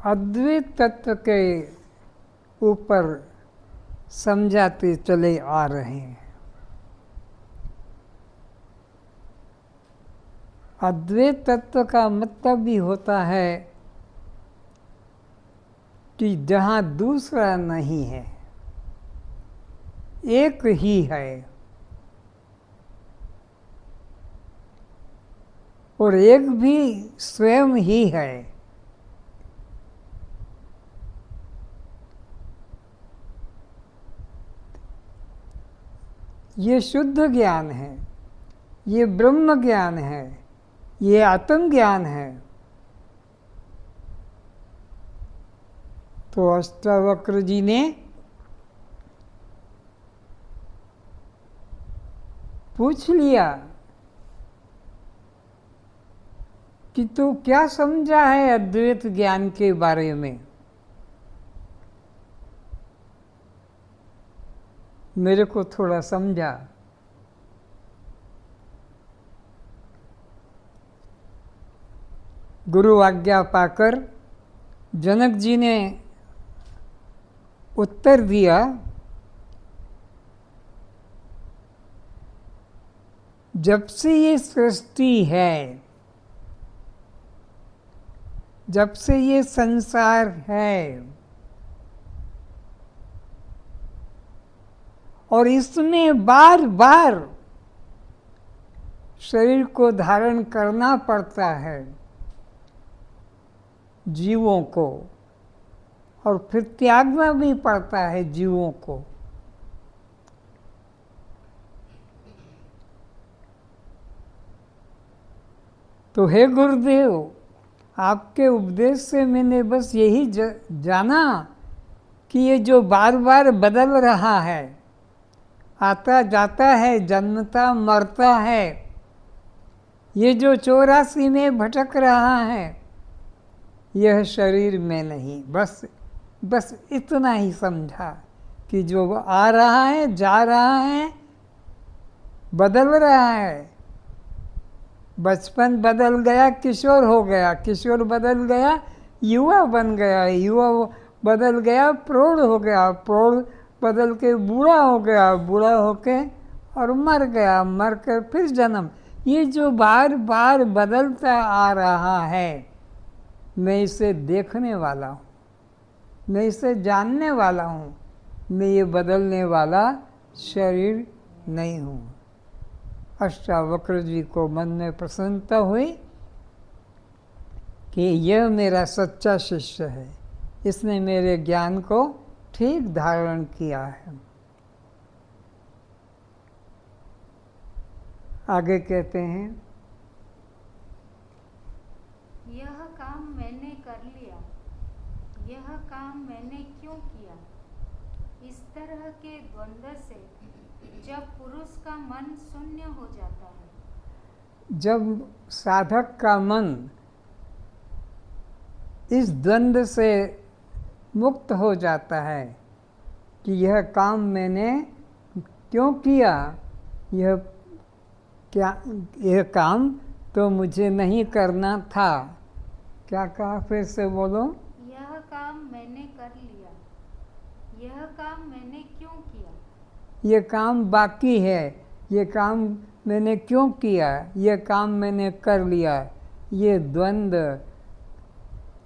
अद्वैत तत्व के ऊपर समझाते चले आ रहे हैं। अद्वैत तत्व का मतलब भी होता है कि जहाँ दूसरा नहीं है, एक ही है और एक भी स्वयं ही है। ये शुद्ध ज्ञान है, ये ब्रह्म ज्ञान है, ये आत्म ज्ञान है। तो अष्टावक्र जी ने पूछ लिया कि तू क्या समझा है अद्वैत ज्ञान के बारे में। मेरे को थोड़ा समझा। गुरु आज्ञा पाकर जनक जी ने उत्तर दिया, जब से ये सृष्टि है, जब से ये संसार है और इसमें बार बार शरीर को धारण करना पड़ता है जीवों को, और फिर त्यागना भी पड़ता है जीवों को। तो हे गुरुदेव, आपके उपदेश से मैंने बस यही जाना कि ये जो बार बार बदल रहा है, आता जाता है, जन्मता मरता है, ये जो 84 में भटक रहा है, यह शरीर में नहीं। बस इतना ही समझा कि जो आ रहा है, जा रहा है, बदल रहा है। बचपन बदल गया, किशोर हो गया, किशोर बदल गया, युवा बन गया, युवा बदल गया, प्रौढ़ हो गया, प्रौढ़ बदल के बूढ़ा हो गया, बूढ़ा होके और मर गया, मर कर फिर जन्म। ये जो बार बार बदलता आ रहा है, मैं इसे देखने वाला हूँ, मैं इसे जानने वाला हूँ। मैं ये बदलने वाला शरीर नहीं हूँ। अष्टावक्र जी को मन में प्रसन्नता हुई कि यह मेरा सच्चा शिष्य है, इसने मेरे ज्ञान को ठीक धारण किया है। आगे कहते हैं, यह काम मैंने कर लिया, यह काम मैंने क्यों किया। इस तरह के द्वंद्व से जब पुरुष का मन शून्य हो जाता है, जब साधक का मन इस द्वंद्व से मुक्त हो जाता है कि यह काम मैंने क्यों किया, यह काम तो मुझे नहीं करना था। क्या कहा, फिर से बोलो। यह काम मैंने कर लिया, यह काम मैंने क्यों किया। ये काम बाकी है, ये काम मैंने क्यों किया, ये काम मैंने कर लिया। ये द्वंद्व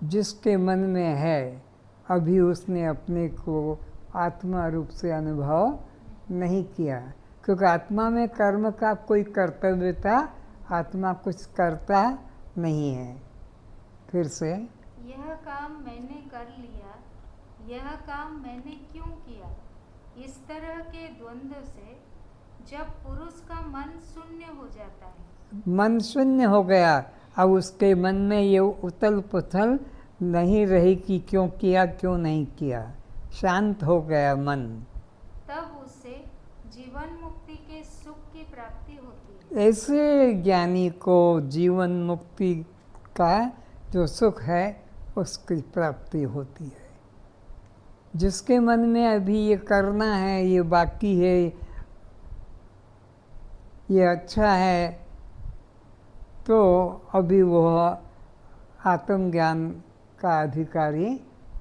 जिसके मन में है, अभी उसने अपने को आत्मा रूप से अनुभव नहीं किया, क्योंकि आत्मा में कर्म का कोई कर्तव्यता, आत्मा कुछ करता नहीं है। फिर से, यह काम मैंने कर लिया, यह काम मैंने क्यों किया। इस तरह के द्वंद्व से जब पुरुष का मन शून्य हो जाता है, मन शून्य हो गया, अब उसके मन में ये उथल पुथल नहीं रही कि क्यों किया क्यों नहीं किया, शांत हो गया मन। तब उससे जीवन मुक्ति के सुख की प्राप्ति होती है। ऐसे ज्ञानी को जीवन मुक्ति का जो सुख है उसकी प्राप्ति होती है। जिसके मन में अभी ये करना है, ये बाकी है, ये अच्छा है, तो अभी वह आत्मज्ञान का अधिकारी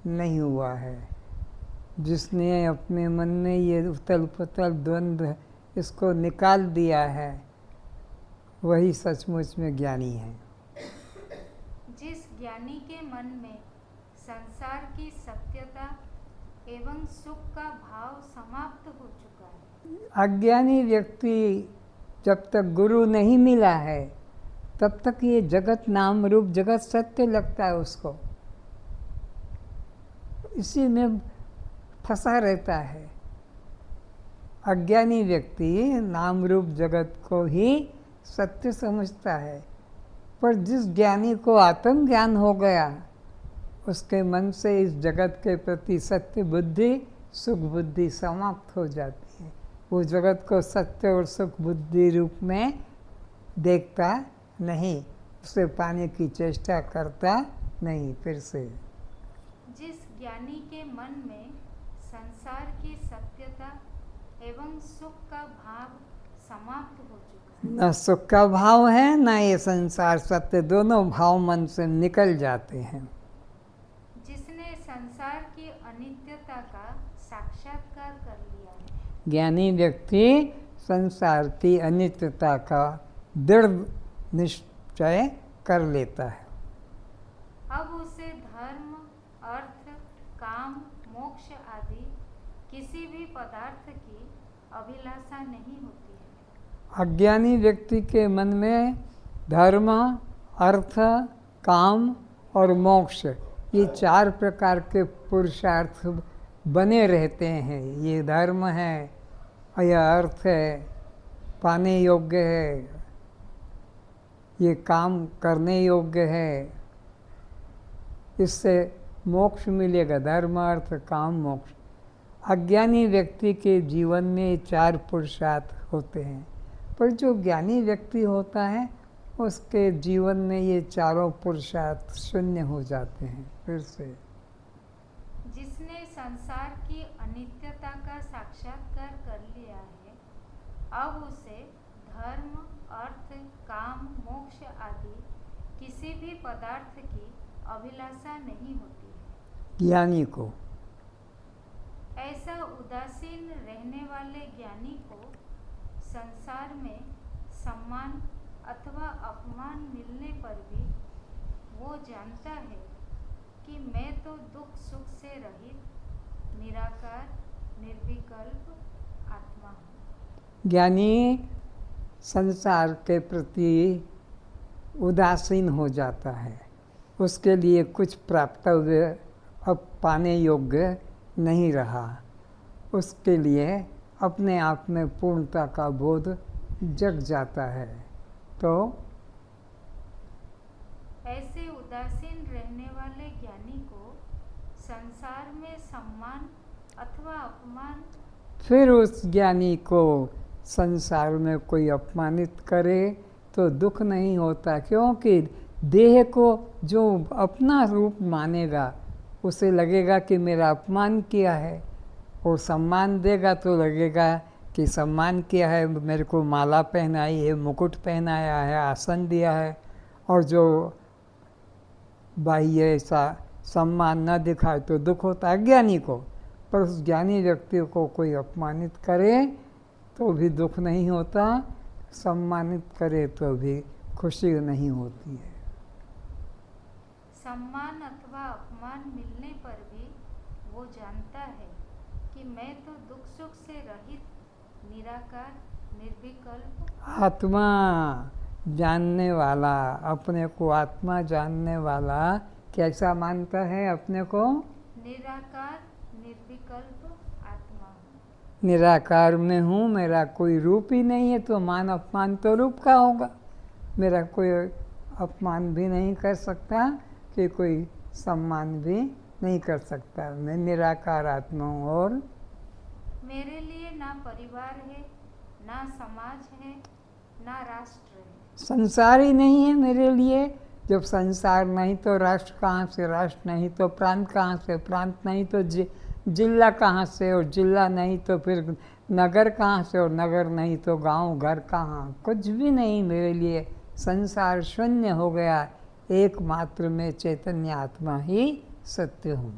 नहीं हुआ है। जिसने अपने मन में ये उथल पुथल द्वंद्व इसको निकाल दिया है वही सचमुच में ज्ञानी है। जिस ज्ञानी के मन में संसार की सत्यता एवं सुख का भाव समाप्त हो चुका है। अज्ञानी व्यक्ति जब तक गुरु नहीं मिला है तब तक ये जगत नाम रूप जगत सत्य लगता है उसको, इसी में फंसा रहता है। अज्ञानी व्यक्ति नाम रूप जगत को ही सत्य समझता है, पर जिस ज्ञानी को आत्मज्ञान हो गया उसके मन से इस जगत के प्रति सत्य बुद्धि सुख बुद्धि समाप्त हो जाती है। वो जगत को सत्य और सुख बुद्धि रूप में देखता नहीं, उसे पाने की चेष्टा करता नहीं। फिर से जिस ज्ञानी के मन में संसार की सत्यता एवं सुख का भाव समाप्त हो चुका है। न सुख का भाव है न ये संसार सत्य, दोनों भाव मन से निकल जाते हैं। जिसने संसार की अनित्यता का साक्षात्कार कर लिया है। ज्ञानी व्यक्ति संसार की अनित्यता का दृढ़ निश्चय कर लेता है। अब उसे धर्म अर्थ काम मोक्ष आदि किसी भी पदार्थ की अभिलाषा नहीं होती है। अज्ञानी व्यक्ति के मन में धर्म अर्थ काम और मोक्ष ये 4 प्रकार के पुरुषार्थ बने रहते हैं। ये धर्म है, यह अर्थ है, पाने योग्य है, ये काम करने योग्य है, इससे मोक्ष मिलेगा, धर्म अर्थ काम मोक्ष। अज्ञानी व्यक्ति के जीवन में 4 पुरुषार्थ होते हैं, पर जो ज्ञानी व्यक्ति होता है उसके जीवन में ये चारों पुरुषार्थ शून्य हो जाते हैं। फिर से जिसने संसार की अनित्यता का साक्षात्कार कर लिया है, अब उसे धर्म अर्थ काम मोक्ष आदि किसी भी पदार्थ की अभिलाषा नहीं होती है। ज्ञानी को ऐसा उदासीन रहने वाले ज्ञानी को संसार में सम्मान अथवा अपमान मिलने पर भी वो जानता है कि मैं तो दुख सुख से रहित निराकार निर्विकल्प आत्मा हूँ। ज्ञानी संसार के प्रति उदासीन हो जाता है, उसके लिए कुछ प्राप्तव्य अब पाने योग्य नहीं रहा, उसके लिए अपने आप में पूर्णता का बोध जग जाता है। तो ऐसे उदासीन रहने वाले ज्ञानी को संसार में सम्मान अथवा अपमान, फिर उस ज्ञानी को संसार में कोई अपमानित करे तो दुख नहीं होता, क्योंकि देह को जो अपना रूप मानेगा उसे लगेगा कि मेरा अपमान किया है, और सम्मान देगा तो लगेगा कि सम्मान किया है, मेरे को माला पहनाई है, मुकुट पहनाया है, आसन दिया है। और जो बाह्य ऐसा सम्मान न दिखाए तो दुख होता है ज्ञानी को, पर उस ज्ञानी व्यक्ति को कोई अपमानित करे तो भी दुख नहीं होता, सम्मानित करे तो भी खुशी नहीं होती है। सम्मान अथवा अपमान मिलने पर भी वो जानता है कि मैं तो दुख सुख से रहित निराकार निर्विकल्प आत्मा जानने वाला, अपने को आत्मा जानने वाला कैसा मानता है अपने को? निराकार निर्विकल्प आत्मा हूँ। निराकार में हूँ, मेरा कोई रूप ही नहीं है, तो मान अपमान तो रूप का होगा। मेरा कोई अपमान भी नहीं कर सकता कि कोई सम्मान भी नहीं कर सकता। मैं निराकार आत्मा हूँ। और मेरे लिए ना परिवार है, ना समाज है, ना राष्ट्र है। संसार ही नहीं है मेरे लिए। जब संसार नहीं तो राष्ट्र कहाँ से, राष्ट्र नहीं तो प्रांत कहाँ से, प्रांत नहीं तो जिला कहाँ से, और जिला नहीं तो फिर नगर कहाँ से, और नगर नहीं तो गांव घर कहाँ, कुछ भी नहीं मेरे लिए। संसार शून्य हो गया, एकमात्र मैं चैतन्य आत्मा ही सत्य हूँ।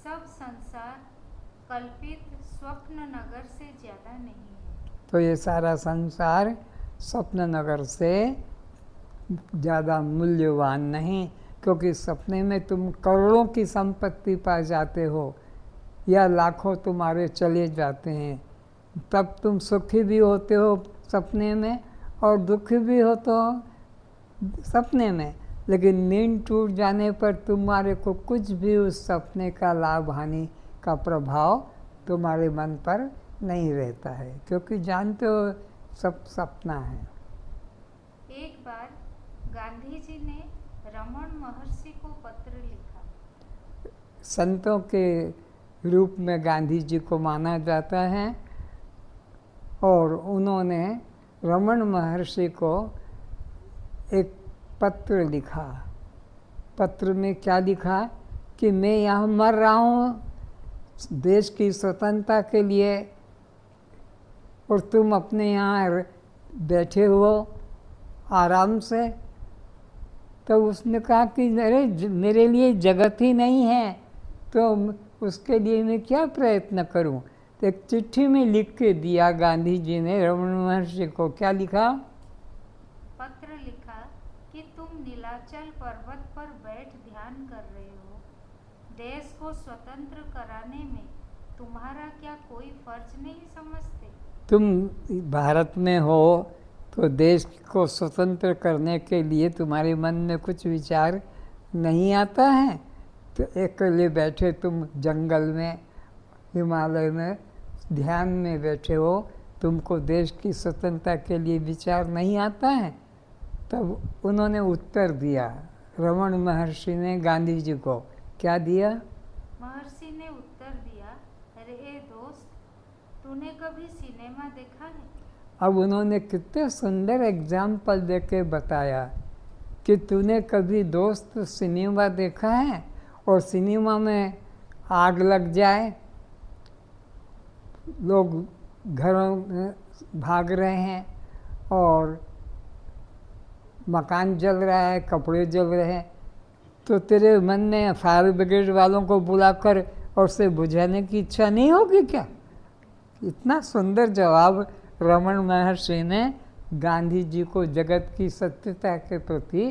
सब संसार कल्पित स्वप्न नगर से ज्यादा नहीं है। तो ये सारा संसार स्वप्न नगर से ज़्यादा मूल्यवान नहीं, क्योंकि सपने में तुम करोड़ों की संपत्ति पा जाते हो या लाखों तुम्हारे चले जाते हैं, तब तुम सुखी भी होते हो सपने में और दुखी भी होते हो सपने में, लेकिन नींद टूट जाने पर तुम्हारे को कुछ भी उस सपने का लाभ हानि का प्रभाव तुम्हारे मन पर नहीं रहता है, क्योंकि जानते हो सब सपना है। एक बार गांधी जी ने रमन महर्षि को पत्र लिखा। संतों के रूप में गांधी जी को माना जाता है और उन्होंने रमन महर्षि को एक पत्र लिखा। पत्र में क्या लिखा कि मैं यहाँ मर रहा हूँ देश की स्वतंत्रता के लिए और तुम अपने यहाँ बैठे हो आराम से। तो उसने कहा कि अरे मेरे लिए जगत ही नहीं है, तो उसके लिए मैं क्या प्रयत्न करूं। तो एक चिट्ठी में लिख के दिया गांधी जी ने रमन महर्षि को। क्या लिखा? पत्र लिखा कि तुम नीलाचल पर्वत पर बैठ ध्यान कर रहे हो। देश को स्वतंत्र कराने में तुम्हारा क्या कोई फर्ज नहीं समझते? तुम भारत में हो तो देश को स्वतंत्र करने के लिए तुम्हारे मन में कुछ विचार नहीं आता है? तो अकेले बैठे तुम जंगल में हिमालय में ध्यान में बैठे हो, तुमको देश की स्वतंत्रता के लिए विचार नहीं आता है? तब उन्होंने उत्तर दिया, रमन महर्षि ने गांधी जी को क्या दिया? महर्षि ने उत्तर दिया, अरे दोस्त, तूने कभी सिनेमा देखा है? अब उन्होंने कितने सुंदर एग्जाम्पल देके बताया कि तूने कभी दोस्त सिनेमा देखा है और सिनेमा में आग लग जाए, लोग घरों में भाग रहे हैं और मकान जल रहा है, कपड़े जल रहे हैं, तो तेरे मन में फायर ब्रिगेड वालों को बुलाकर और उसे बुझाने की इच्छा नहीं होगी क्या? इतना सुंदर जवाब रमन महर्षि ने गांधी जी को जगत की सत्यता के प्रति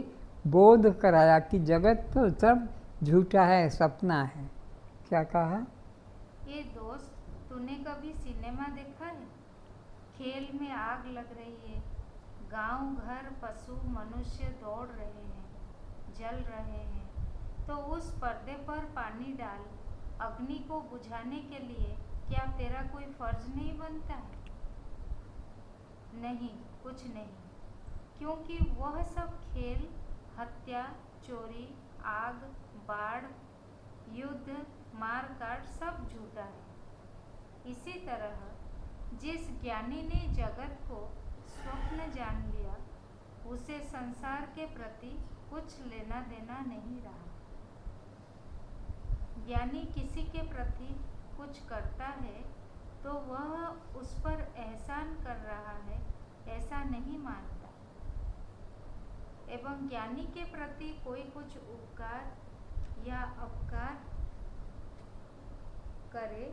बोध कराया कि जगत तो सब झूठा है, सपना है। क्या कहा? ये दोस्त, तूने कभी सिनेमा देखा है? खेल में आग लग रही है, गांव घर पशु मनुष्य दौड़ रहे हैं, जल रहे हैं, तो उस पर्दे पर पानी डाल अग्नि को बुझाने के लिए क्या तेरा कोई फर्ज नहीं बनता है? नहीं, कुछ नहीं, क्योंकि वह सब खेल, हत्या, चोरी, आग, बाढ़, युद्ध, मार काट सब झूठा है। इसी तरह जिस ज्ञानी ने जगत को स्वप्न जान लिया, उसे संसार के प्रति कुछ लेना देना नहीं रहा। ज्ञानी किसी के प्रति कुछ करता है तो वह उस पर एहसान कर रहा है ऐसा नहीं मानता, एवं ज्ञानी के प्रति कोई कुछ उपकार या अपकार करे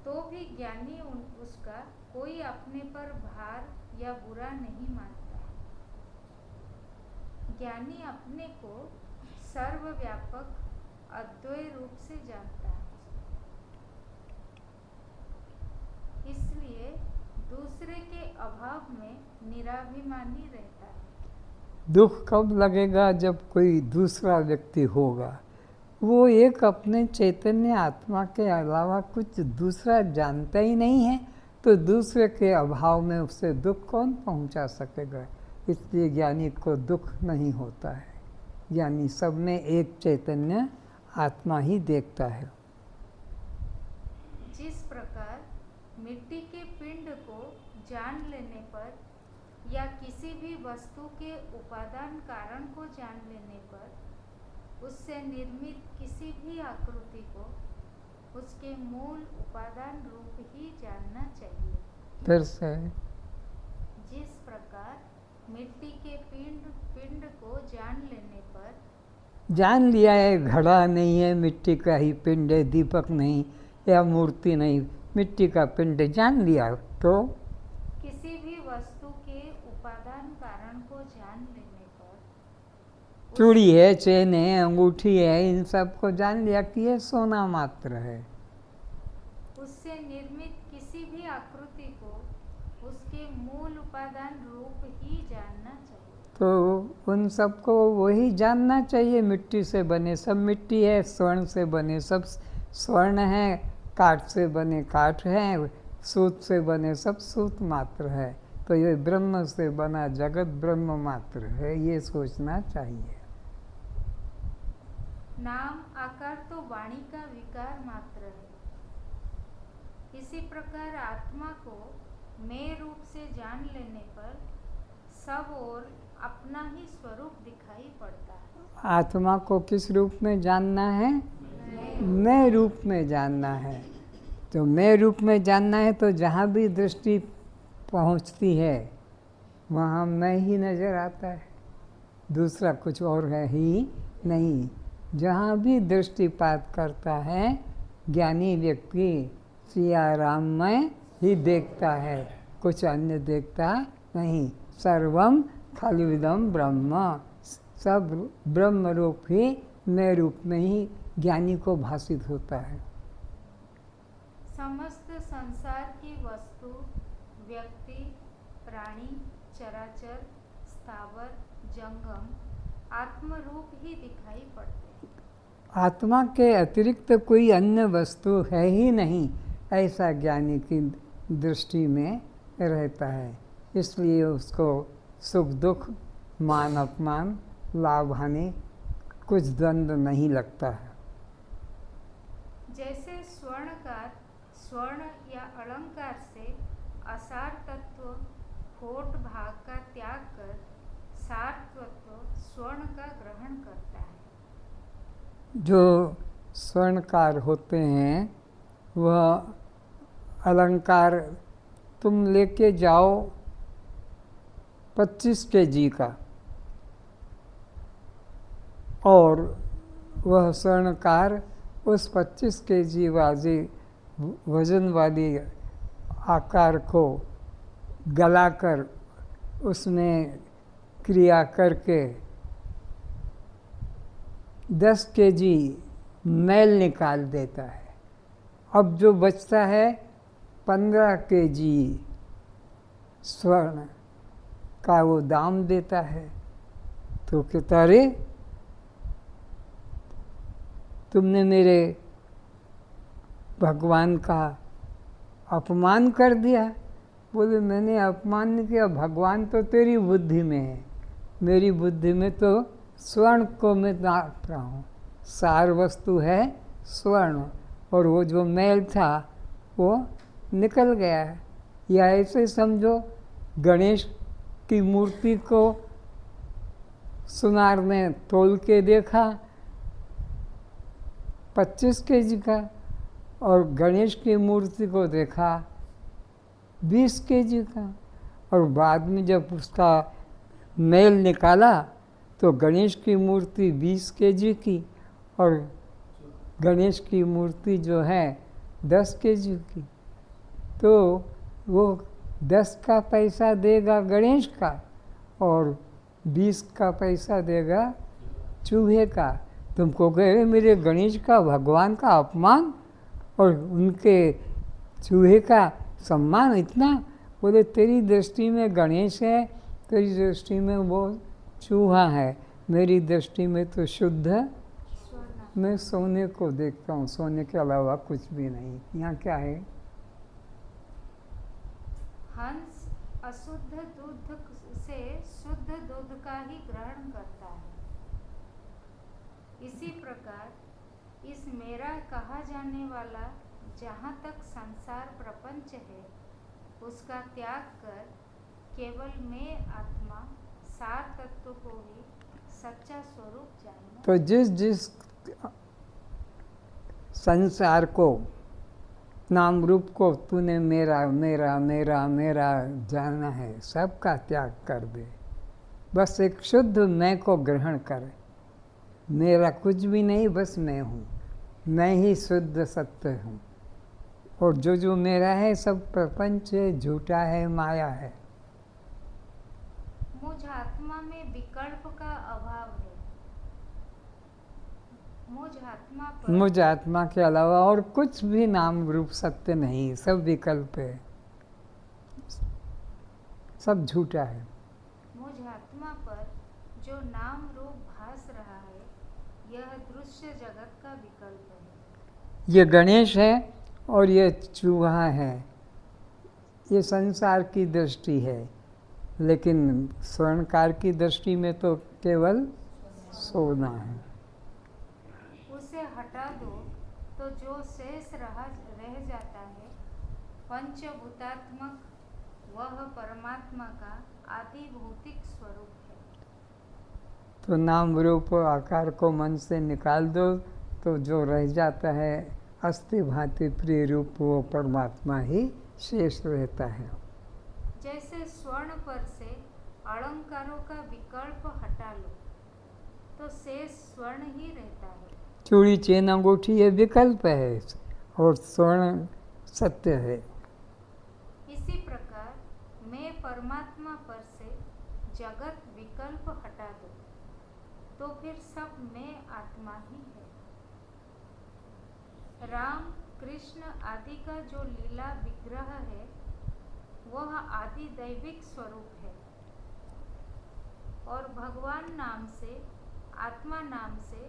तो भी ज्ञानी उसका कोई अपने पर भार या बुरा नहीं मानता है। ज्ञानी अपने को सर्वव्यापक अद्वैय रूप से जानता है, इसलिए दूसरे के अभाव में निराभिमानी रहता है। दुख कब लगेगा? जब कोई दूसरा व्यक्ति होगा, वो एक अपने चैतन्य आत्मा के अलावा कुछ दूसरा जानता ही नहीं है, तो दूसरे के अभाव में उससे दुख कौन पहुंचा सकेगा? इसलिए ज्ञानी को दुख नहीं होता है। ज्ञानी सब में एक चैतन्य आत्मा ही देखता है। जिस प्रकार मिट्टी के पिंड को जान लेने पर या किसी भी वस्तु के उपादान कारण को जान लेने पर उससे निर्मित किसी भी आकृति को उसके मूल उपादान रूप ही जानना चाहिए। फिर से जिस प्रकार मिट्टी के पिंड पिंड को जान लेने पर जान लिया है घड़ा नहीं है, मिट्टी का ही पिंड है, दीपक नहीं या मूर्ति नहीं, मिट्टी का पिंड है, जान लिया तो किसी भी वस्तु के उपादान कारण को जान लेने पर चूड़ी है, चेन है, अंगूठी है, इन सब को जान लिया कि ये सोना मात्र है। उससे निर्मित किसी भी आकृति को उसके मूल उपादान रूप ही जानना चाहिए। तो उन सबको वही जानना चाहिए। मिट्टी से बने सब मिट्टी है, स्वर्ण से बने सब स्वर्ण है, काठ से बने काठ है, सूत से बने सब सूत मात्र है। तो ये ब्रह्म से बना जगत ब्रह्म मात्र है, ये सोचना चाहिए। नाम आकार तो वाणी का विकार मात्र है। इसी प्रकार आत्मा को मैं रूप से जान लेने पर सब और अपना ही स्वरूप दिखाई पड़ता है। आत्मा को किस रूप में जानना है? मैं रूप में जानना है। तो मैं रूप में जानना है तो जहाँ भी दृष्टि पहुँचती है वहाँ मैं ही नज़र आता है, दूसरा कुछ और है ही नहीं। जहाँ भी दृष्टिपात करता है ज्ञानी व्यक्ति सिया राममय ही देखता है, कुछ अन्य देखता नहीं। सर्वम खलुइदं ब्रह्म, सब ब्रह्म रूप ही मैं रूप में ही ज्ञानी को भासित होता है। समस्त संसार की वस्तु, व्यक्ति, प्राणी, चराचर, स्थावर, जंगम आत्मरूप ही दिखाई पड़ते हैं। आत्मा के अतिरिक्त कोई अन्य वस्तु है ही नहीं, ऐसा ज्ञानी की दृष्टि में रहता है। इसलिए उसको सुख दुख, मान अपमान, लाभ हानि कुछ द्वंद्व नहीं लगता है। जैसे स्वर्णकार स्वर्ण या अलंकार से असार तत्व खोट भाग का त्याग कर सार तत्व स्वर्ण का ग्रहण करता है। जो स्वर्णकार होते हैं वह अलंकार तुम लेके जाओ 25 kg का, और वह स्वर्णकार उस 25 kg वाली वजन वाली आकार को गलाकर उसमें क्रिया करके 10 kg मैल निकाल देता है। अब जो बचता है 15 kg स्वर्ण का वो दाम देता है। तो कहता रे तुमने मेरे भगवान का अपमान कर दिया। बोले मैंने अपमान नहीं किया, भगवान तो तेरी बुद्धि में है, मेरी बुद्धि में तो स्वर्ण को मैं नाप रहा हूँ। सार वस्तु है स्वर्ण, और वो जो मैल था वो निकल गया है। या ऐसे समझो गणेश की मूर्ति को सुनार ने तोल के देखा 25 kg का, और गणेश की मूर्ति को देखा 20 kg का, और बाद में जब उसका मैल निकाला तो गणेश की मूर्ति 20 kg की और गणेश की मूर्ति जो है 10 kg की। तो वो 10 का पैसा देगा गणेश का और 20 का पैसा देगा चूहे का। तुमको कहे मेरे गणेश का भगवान का अपमान और उनके चूहे का सम्मान इतना। बोले तेरी दृष्टि में गणेश है, तेरी दृष्टि में वो चूहा है, मेरी दृष्टि में तो शुद्ध मैं सोने को देखता हूँ, सोने के अलावा कुछ भी नहीं। यहाँ क्या है? हंस अशुद्ध दूध से शुद्ध दूध का ही ग्रहण करता है। इसी प्रकार इस मेरा कहा जाने वाला जहाँ तक संसार प्रपंच है उसका त्याग कर केवल मैं आत्मा सार तत्व को ही सच्चा स्वरूप जानना। तो जिस संसार को, नाम रूप को तूने मेरा मेरा मेरा मेरा जाना है, सबका त्याग कर दे। बस एक शुद्ध मैं को ग्रहण कर। मेरा कुछ भी नहीं, बस मैं हूँ। मैं ही शुद्ध सत्य हूँ। और जो जो मेरा है सब प्रपंच है, झूठा है, माया है। मुझ आत्मा में विकल्प का अभाव है। मुझ आत्मा के अलावा और कुछ भी नाम रूप सत्य नहीं, सब विकल्प है, सब झूठा है। मुझ आत्मा पर जो नाम रूप भास रहा है यह दृश्य जगत का विकल्प है। ये गणेश है और ये चूहा है। ये संसार की दृष्टि है, लेकिन स्वर्णकार की दृष्टि में तो केवल सोना है। उसे हटा दो तो जो शेष रह जाता है पंचभूतात्मक, वह परमात्मा का आदि भौतिक स्वरूप है। तो नाम रूप आकार को मन से निकाल दो तो जो रह जाता है अस्थि भांति प्रिय रूप, वो परमात्मा ही शेष रहता है। जैसे स्वर्ण पर से अलंकारों का विकल्प हटा लो तो शेष स्वर्ण ही रहता है। चूड़ी चेन अंगूठी ये विकल्प है और स्वर्ण सत्य है। इसी प्रकार मैं परमात्मा पर से जगत विकल्प हटा दो तो फिर सब मैं आत्मा ही है। राम कृष्ण आदि का जो लीला विग्रह है वह आदि दैविक स्वरूप है और भगवान नाम से, आत्मा नाम से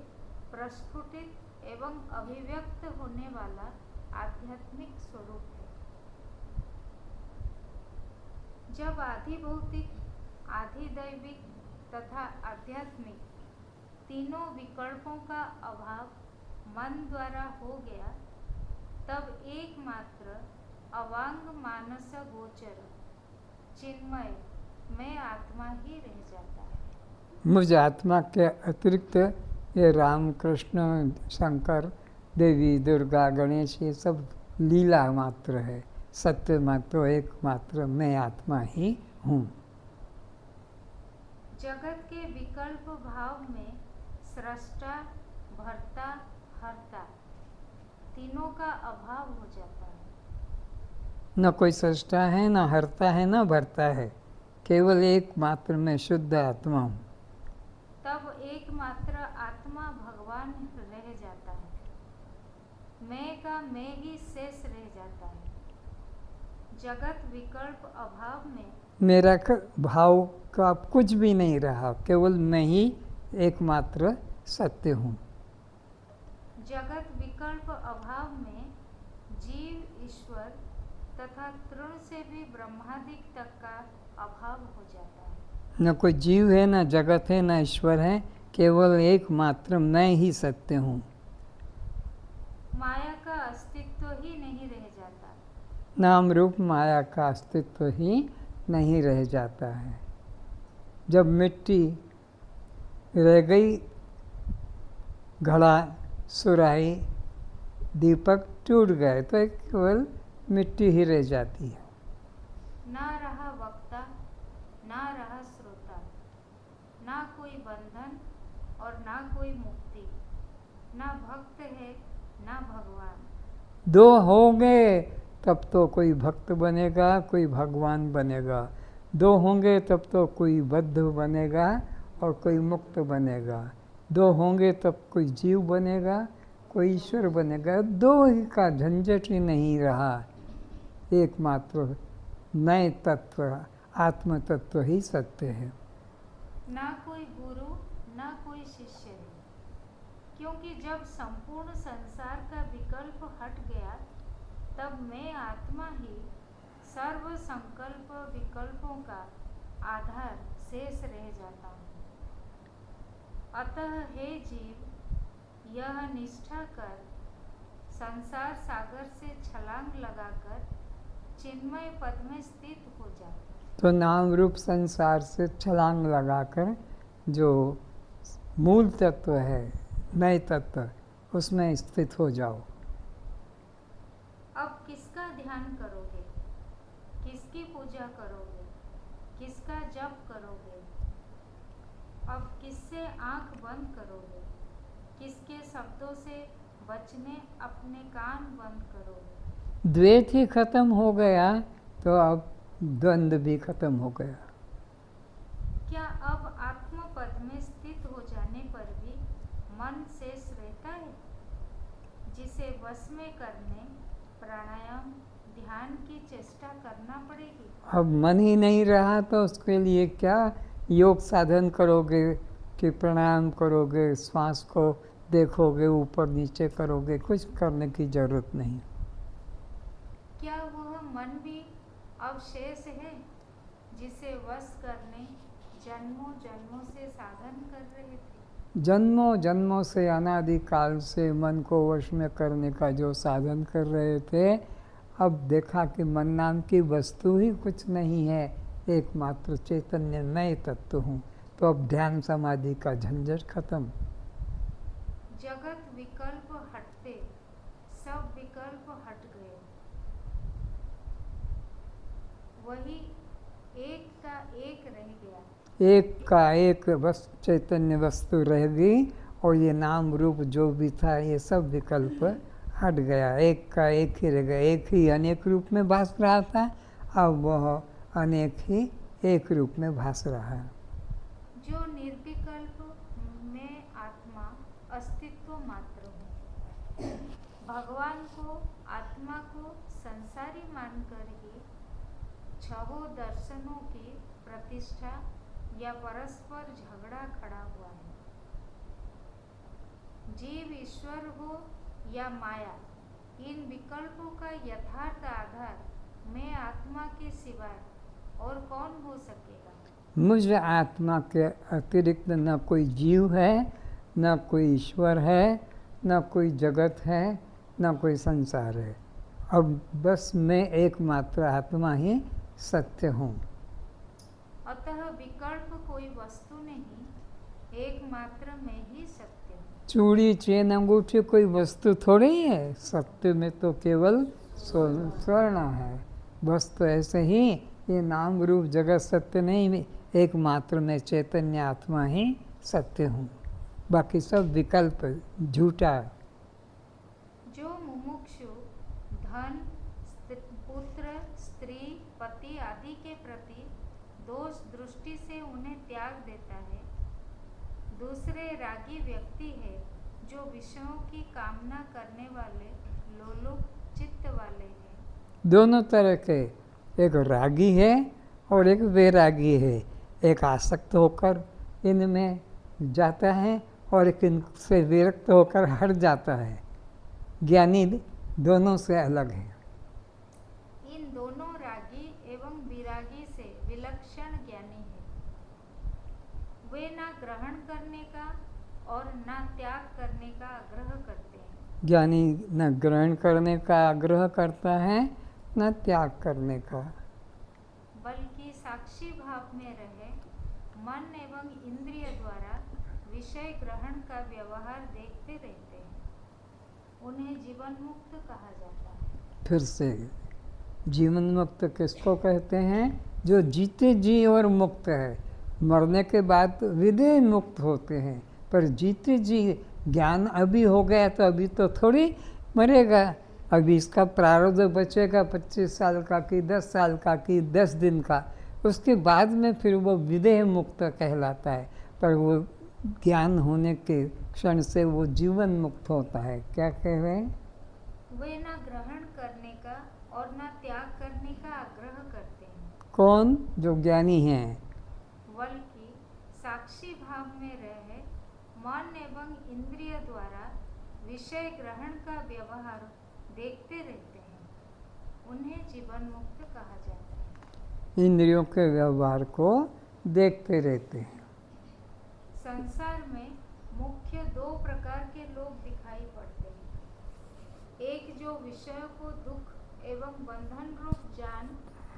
प्रस्फुटित एवं अभिव्यक्त होने वाला आध्यात्मिक स्वरूप है। जब आधि भौतिक, आधि दैविक तथा आध्यात्मिक तीनों विकल्पों का अभाव मन द्वारा हो गया, तब एकमात्र अवांग मानस गोचर चिन्मय मैं आत्मा ही रह जाता है। मुझ आत्मा के अतिरिक्त ये राम कृष्ण शंकर देवी दुर्गा गणेश ये सब लीला मात्र है। सत्य मात्र एकमात्र मैं आत्मा ही हूँ। जगत के विकल्प भाव में सृष्टा, भर्ता, हर्ता तीनों का अभाव हो जाता है। न कोई सृष्टा है, न हरता है, न भरता है, केवल एकमात्र मैं शुद्ध आत्मा हूँ। तब एकमात्र आत्मा भगवान रह जाता है। मैं का मैं ही शेष रह जाता है। जगत विकल्प अभाव में मेरा भाव का कुछ भी नहीं रहा, केवल मैं ही एकमात्र सत्य हूँ। जगत विकल्प अभाव में जीव, ईश्वर तथा तृण से भी ब्रह्मादिक तक का अभाव हो जाता है। न कोई जीव है, न जगत है, न ईश्वर है, केवल एकमात्र मैं ही सत्य हूँ। माया का अस्तित्व ही नहीं रह जाता। नाम रूप माया का अस्तित्व ही नहीं रह जाता है। जब मिट्टी रह गई, घड़ा, सुराही, दीपक टूट गए तो केवल मिट्टी ही रह जाती है। ना रहा वक्ता, ना रहा श्रोता, ना कोई बंधन और ना कोई मुक्ति, ना भक्त है ना भगवान। दो होंगे तब तो कोई भक्त बनेगा, कोई भगवान बनेगा। दो होंगे तब तो कोई बद्ध बनेगा और कोई मुक्त बनेगा। दो होंगे तब कोई जीव बनेगा, कोई ईश्वर बनेगा। दो ही का झंझट ही नहीं रहा। एकमात्र नए तत्व, आत्म तत्व ही सत्य है। ना कोई गुरु ना कोई शिष्य है, क्योंकि जब संपूर्ण संसार का विकल्प हट गया तब मैं आत्मा ही सर्व संकल्प विकल्पों का आधार शेष रह जाता हूँ। अतः हे जीव, यह निष्ठा कर, संसार सागर से छलांग लगाकर चिन्मय पद में स्थित हो जा। तो नाम रूप संसार से छलांग लगाकर जो मूल तत्व है, नए तत्व, उसमें स्थित हो जाओ। अब किसका ध्यान करोगे, किसकी पूजा करोगे, किसका जप करोगे? अब किससे आंख बंद करोगे? किसके शब्दों से बचने अपने कान बंद करोगे? द्वैत ही खत्म हो गया तो अब द्वंद्व भी खत्म हो गया। क्या अब आत्मपद में स्थित हो जाने पर भी मन शेष रहता है, जिसे वश में करने प्राणायाम ध्यान की चेष्टा करना पड़ेगी? अब मन ही नहीं रहा तो उसके लिए क्या योग साधन करोगे कि प्राणायाम करोगे, श्वास को देखोगे, ऊपर नीचे करोगे, कुछ करने की जरूरत नहीं। क्या वह मन भी अब शेष है, जिसे वश करने जन्मों जन्मों से साधन कर रहे थे? जन्मों जन्मों से अनादिकाल से मन को वश में करने का जो साधन कर रहे थे, अब देखा कि मन नाम की वस्तु ही कुछ नहीं है, एकमात्र चैतन्य मैं तत्व हूँ, तो अब ध्यान समाधि का झंझट खत्म। जगत विकल्प हटते सब विकल्प हट गए, वही एक का एक रह गया। एक का एक बस चैतन्य वस्तु रहेगी और ये नाम रूप जो भी था ये सब विकल्प हट गया, एक का एक ही रह गया। एक ही अनेक रूप में भास रहा था, अब वह अनेक ही एक रूप में भास रहा है। जो निर्विकल्प में आत्मा अस्तित्व मात्र हूँ, भगवान को आत्मा को संसारी मानकर ही छहों दर्शनों की प्रतिष्ठा या परस्पर झगड़ा खड़ा हुआ है। जीव ईश्वर हो या माया, इन विकल्पों का यथार्थ आधार मैं आत्मा के सिवाय और कौन हो सकेगा? मुझ आत्मा के अतिरिक्त न कोई जीव है, न कोई ईश्वर है, न कोई जगत है, न कोई संसार है। अब बस मैं एकमात्र आत्मा ही सत्य हूँ। अतः विकल्प कोई वस्तु नहीं, एकमात्र मैं ही सत्य हूँ। चूड़ी चेन अंगूठी कोई वस्तु थोड़ी है, सत्य में तो केवल स्वर्ण है। बस तो ऐसे ही ये नाम रूप जगत सत्य नहीं, एकमात्र मैं चैतन्य आत्मा ही सत्य हूँ, बाकी सब विकल्प झूठा। जो मुमुक्षु धन, पुत्र, स्त्री, पति आदि के प्रति दोष दृष्टि से उन्हें त्याग देता है, दूसरे रागी व्यक्ति है जो विषयों की कामना करने वाले लोलुप चित्त वाले हैं। दोनों तरह के, एक रागी है और एक वैरागी है। एक आसक्त होकर इनमें जाता है और एक इनसे विरक्त होकर हट जाता है। ज्ञानी दोनों से अलग है। इन दोनों रागी एवं विरागी से विलक्षण ज्ञानी है। वे ना ग्रहण करने का और ना त्याग करने का आग्रह करते हैं। ज्ञानी न ग्रहण करने का आग्रह करता है, न त्याग करने का, बल्कि साक्षी भाव में रहे मन एवं इंद्रिय द्वारा विषय ग्रहण का व्यवहार देखते रहते हैं। उन्हें जीवन मुक्त कहा जाता है। फिर से जीवन मुक्त किसको कहते हैं? जो जीते जी और मुक्त है। मरने के बाद विदेह मुक्त होते हैं, पर जीते जी ज्ञान अभी हो गया तो अभी तो थोड़ी मरेगा। अभी इसका प्रारब्ध बचेगा 25 साल का कि 10 साल का कि 10 दिन का, उसके बाद में फिर वो विदेह मुक्त कहलाता है। पर वो ज्ञान होने के क्षण से वो जीवन मुक्त होता है। क्या कह रहे हैं? वे ना ग्रहण करने का और ना त्याग करने का आग्रह करते हैं। कौन? जो ज्ञानी हैं। बल्कि साक्षी भाव में रहे मन एवं इंद्रिय द्वारा विषय ग्रहण का व्यवहार देखते रहते हैं। उन्हें जीवन मुक्त कहा जाता है। इंद्रियों के व्यवहार को देखते रहते हैं। संसार में मुख्य दो प्रकार के लोग दिखाई पड़ते हैं। एक जो विषयों को दुख एवं बंधन रूप जान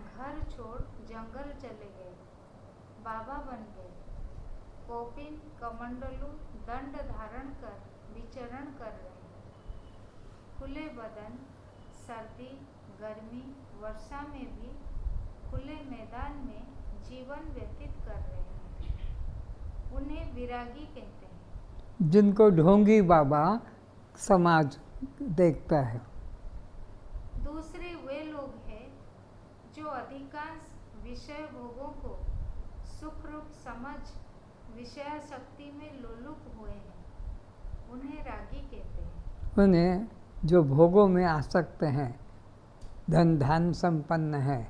घर छोड़ जंगल चले गए, बाबा बन गए, कौपिन कमंडलू दंड धारण कर विचरण कर रहे हैं, खुले बदन सर्दी गर्मी वर्षा में भी खुले मैदान में जीवन व्यतीत कर रहे हैं। उन्हें विरागी कहते हैं। जिनको ढोंगी बाबा समाज देखता है। दूसरे वे लोग हैं जो अधिकांश विषय भोगों को सुख रूप समझ विषयासक्ति में लोलुप हुए हैं, उन्हें रागी कहते हैं। उन्हें जो भोगों में आसक्त हैं, धन धान संपन्न है,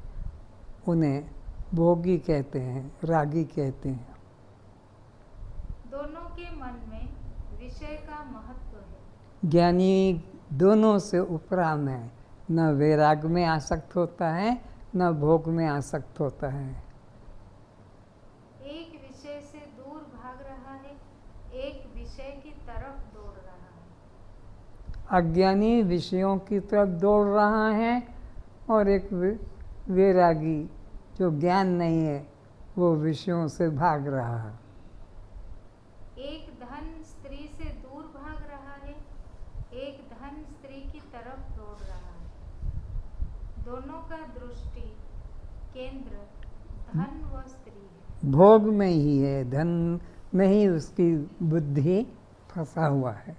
उन्हें भोगी कहते हैं, रागी कहते हैं। दोनों के मन में विषय का महत्व है। ज्ञानी दोनों से उपराम है, न वैराग में आसक्त होता है न भोग में आसक्त होता है। एक विषय से दूर भाग रहा है, एक विषय की तरफ दौड़ रहा है। अज्ञानी विषयों की तरफ दौड़ रहा है और एक वैरागी जो ज्ञान नहीं है वो विषयों से भाग रहा है। एक धन स्त्री से दूर भाग रहा है, एक धन स्त्री की तरफ दौड़ रहा है। दोनों का दृष्टि केंद्र धन व स्त्री है। भोग में ही है, धन में ही उसकी बुद्धि फंसा हुआ है।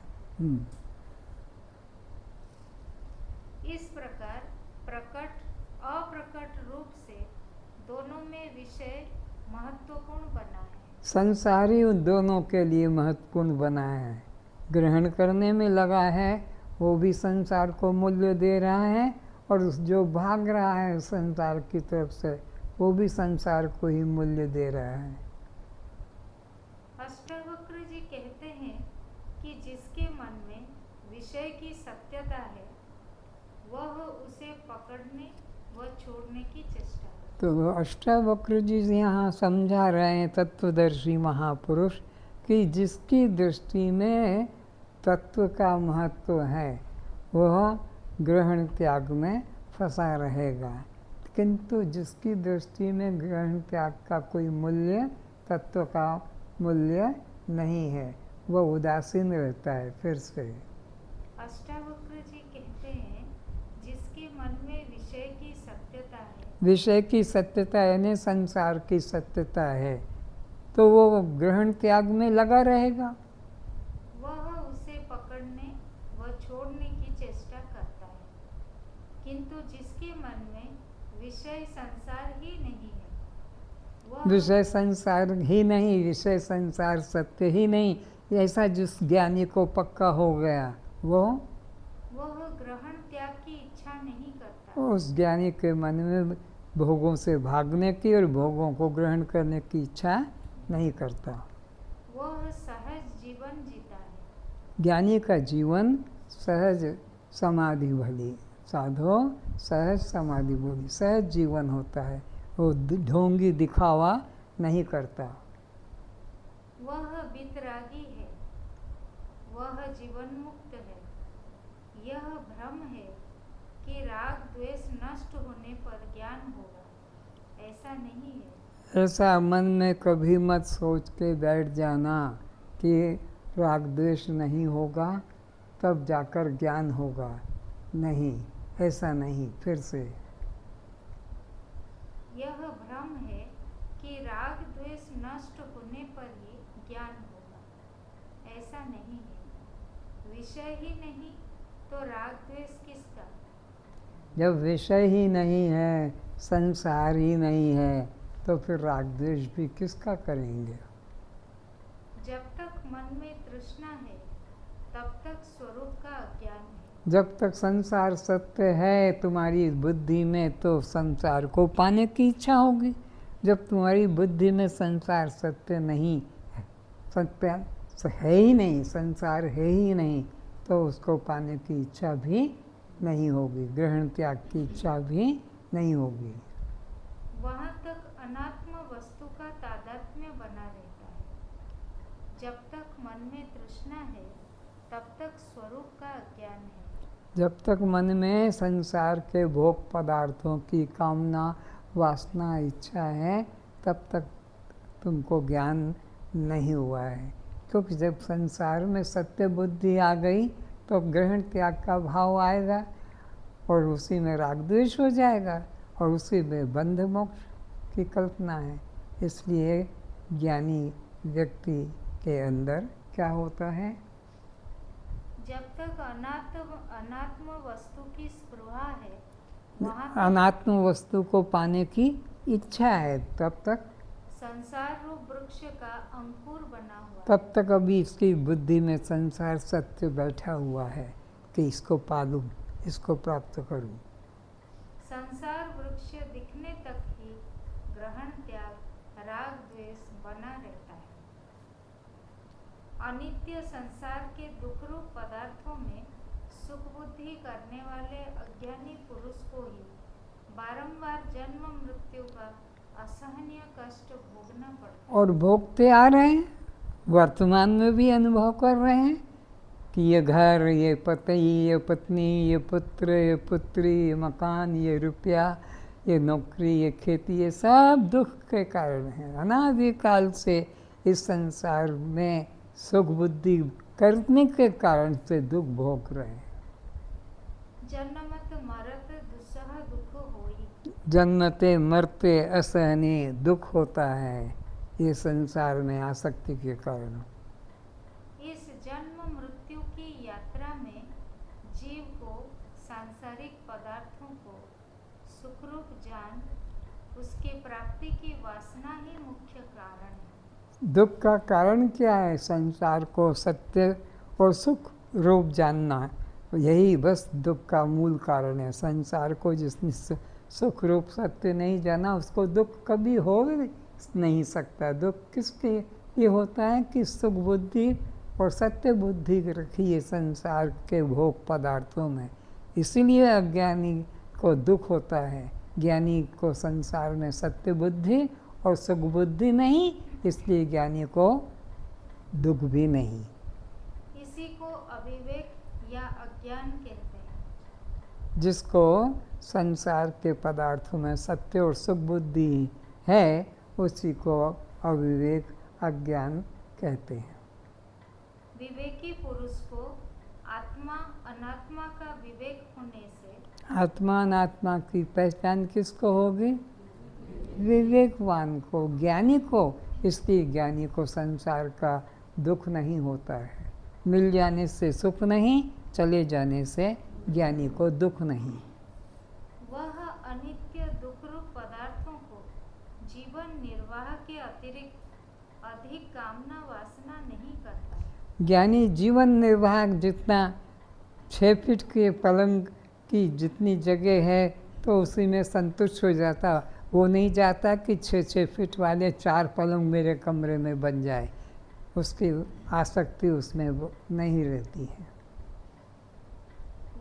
इस प्रकार प्रकट अप्रकट रूप से दोनों में विषय महत्वपूर्ण बना है। संसारी उन दोनों के लिए महत्वपूर्ण बना है। ग्रहण करने में लगा है वो भी संसार को मूल्य दे रहा है, और उस जो भाग रहा है संसार की तरफ से वो भी संसार को ही मूल्य दे रहा है। अष्टावक्र जी कहते हैं कि जिसके मन में विषय की सत्यता है वह उसे पकड़ने व छोड़ने की चेष्टा करता है। तो अष्टावक्र जी यहाँ समझा रहे हैं तत्वदर्शी महापुरुष कि जिसकी दृष्टि में तत्व का महत्व है वह ग्रहण त्याग में फंसा रहेगा, किंतु जिसकी दृष्टि में ग्रहण त्याग का कोई मूल्य, तत्व का मूल्य नहीं है, वह उदासीन रहता है। फिर से अष्टावक्र जी कहते हैं जिसके मन में विषय की सत्यता है, विषय की सत्यता यानी संसार की सत्यता है, तो वो ग्रहण त्याग में लगा रहेगा। वह उसे पकड़ने व छोड़ने की चेष्टा करता है, किंतु जिसके मन में विषय संसार ही नहीं है वह विषय संसार ही नहीं, विषय संसार सत्य ही नहीं, ऐसा जिस ज्ञानी को पक्का हो गया वह ग्रहण त्याग की इच्छा नहीं करता। उस ज्ञानी के मन में भोगों से भागने की और भोगों को ग्रहण करने की इच्छा नहीं करता। वह सहज जीवन जीता है। ज्ञानी का जीवन सहज समाधि भली, साधो सहज समाधि बोली, सहज जीवन होता है, वो ढोंगी दिखावा नहीं करता। वह वितरागी है, वह जीवन मुक्त है। यह भ्रम है कि राग द्वेष नष्ट होने पर ज्ञान होगा, ऐसा नहीं है। ऐसा मन में कभी मत सोच के बैठ जाना कि राग द्वेष नहीं होगा तब जाकर ज्ञान होगा, नहीं, ऐसा नहीं। फिर से यह भ्रम है कि राग द्वेष नष्ट होने पर ही ज्ञान होगा, ऐसा नहीं है। विषय ही नहीं तो राग द्वेष किसका? जब विषय ही नहीं है, संसार ही नहीं है, तो फिर राग द्वेष भी किसका करेंगे? जब तक मन में तृष्णा है तब तक स्वरूप का अज्ञान है। जब तक संसार सत्य है तुम्हारी बुद्धि में तो संसार को पाने की इच्छा होगी। जब तुम्हारी बुद्धि में संसार सत्य नहीं है, सत्य है ही नहीं, संसार है ही नहीं, तो उसको पाने की इच्छा भी नहीं होगी, ग्रहण त्याग की इच्छा भी नहीं होगी। वहाँ तक अनात्म वस्तु का तादात्म्य बना रहता है। जब तक मन में तृष्णा है तब तक स्वरूप का अज्ञान है। जब तक मन में संसार के भोग पदार्थों की कामना, वासना, इच्छा है, तब तक तुमको ज्ञान नहीं हुआ है। क्योंकि जब संसार में सत्य बुद्धि आ गई तो ग्रहण त्याग का भाव आएगा और उसी में राग द्वेष हो जाएगा और उसी में बंध मोक्ष की कल्पना है। इसलिए ज्ञानी व्यक्ति के अंदर क्या होता है? जब तक अनात्म वस्तु की स्पृहा है, वहाँ पे अनात्म वस्तु को पाने की इच्छा है, तब तक संसार रूप वृक्ष का अंकुर बना हुआ है। तब तक अभी इसकी बुद्धि में संसार सत्य बैठा हुआ है कि इसको पालूं, इसको प्राप्त करूं। संसार वृक्ष दिखने तक ही ग्रहण त्याग, राग द्वेष बना रहता है। अनित्य संसार के दुख रूप पदार्थों में सुख बुद्धि करने वाले अज्ञानी पुरुष को ही बारंबार जन्म मृत्यु का असहनीय कष्ट भोगना पड़ता है। और भोगते आ रहे हैं, वर्तमान में भी अनुभव कर रहे हैं कि ये घर, ये पति, ये पत्नी, ये पुत्र, ये पुत्री, ये मकान, ये रुपया, ये नौकरी, ये खेती, ये सब दुख के कारण है। अनादिकाल से इस संसार में सुख बुद्धि करने के कारण से दुख भोग रहे हैं। जन्मत मरत दुस्सह दुख होई। जन्मते मरते असहनीय दुख होता है ये संसार में आसक्ति के कारण। इस जन्म मृत्यु की यात्रा में जीव को सांसारिक पदार्थों को सुखरूप जान उसके प्राप्ति की वासना ही मुख्य कारण है। दुख का कारण क्या है? संसार को सत्य और सुख रूप जानना, यही बस दुख का मूल कारण है। संसार को जिसने सुख रूप सत्य नहीं जाना उसको दुख कभी हो नहीं सकता। दुख किसके ये होता है कि सुख बुद्धि और सत्य बुद्धि रखी है संसार के भोग पदार्थों में, इसीलिए अज्ञानी को दुख होता है। ज्ञानी को संसार में सत्य बुद्धि और सुख बुद्धि नहीं, इसलिए ज्ञानी को दुख भी नहीं। इसी को अविवेक या अज्ञान कहते हैं। जिसको संसार के पदार्थों में सत्य और सुख बुद्धि है उसी को अविवेक अज्ञान कहते हैं। विवेकी पुरुष को आत्मा अनात्मा का विवेक होने से आत्मा अनात्मा की पहचान किसको होगी? विवेकवान को, ज्ञानी को। इसलिए ज्ञानी को संसार का दुख नहीं होता है। मिल जाने से सुख नहीं, चले जाने से ज्ञानी को दुख नहीं। वह अनित्य दुख रूप पदार्थों को जीवन निर्वाह के अतिरिक्त अधिक कामना वासना नहीं करता। ज्ञानी जीवन निर्वाह जितना 6 फीट के पलंग की जितनी जगह है तो उसी में संतुष्ट हो जाता। वो नहीं चाहता कि 6-6 फीट वाले 4 पलंग मेरे कमरे में बन जाए। उसकी आसक्ति उसमें नहीं रहती है।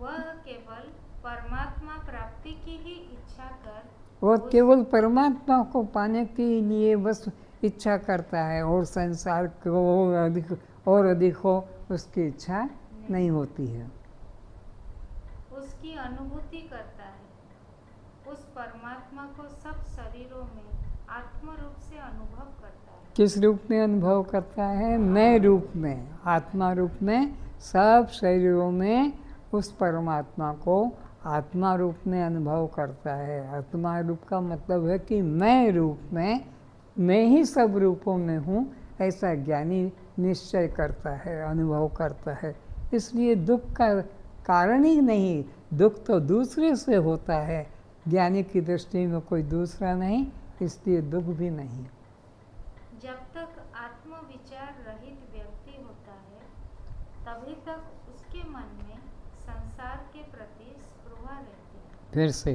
वह केवल परमात्मा प्राप्ति की ही इच्छा कर वो केवल परमात्मा को पाने के लिए बस इच्छा करता है और संसार को और अधिक हो उसकी इच्छा नहीं होती है। उसकी अनुभूति करता है। उस परमात्मा को सब शरीरों में आत्म रूप से अनुभव करता है। किस रूप में अनुभव करता है? मैं रूप में, आत्मा रूप में सब शरीरों में उस परमात्मा को आत्मा रूप में अनुभव करता है। आत्मा रूप का मतलब है कि मैं रूप में, मैं ही सब रूपों में हूँ, ऐसा ज्ञानी निश्चय करता है, अनुभव करता है। इसलिए दुख का कारण ही नहीं, दुख तो दूसरे से होता है, ज्ञानी की दृष्टि में कोई दूसरा नहीं, इसलिए दुख भी नहीं। जब तक आत्म विचार रहित व्यक्ति होता है तभी तक उसके मन में संसार के प्रति स्पृहा रहती है। फिर से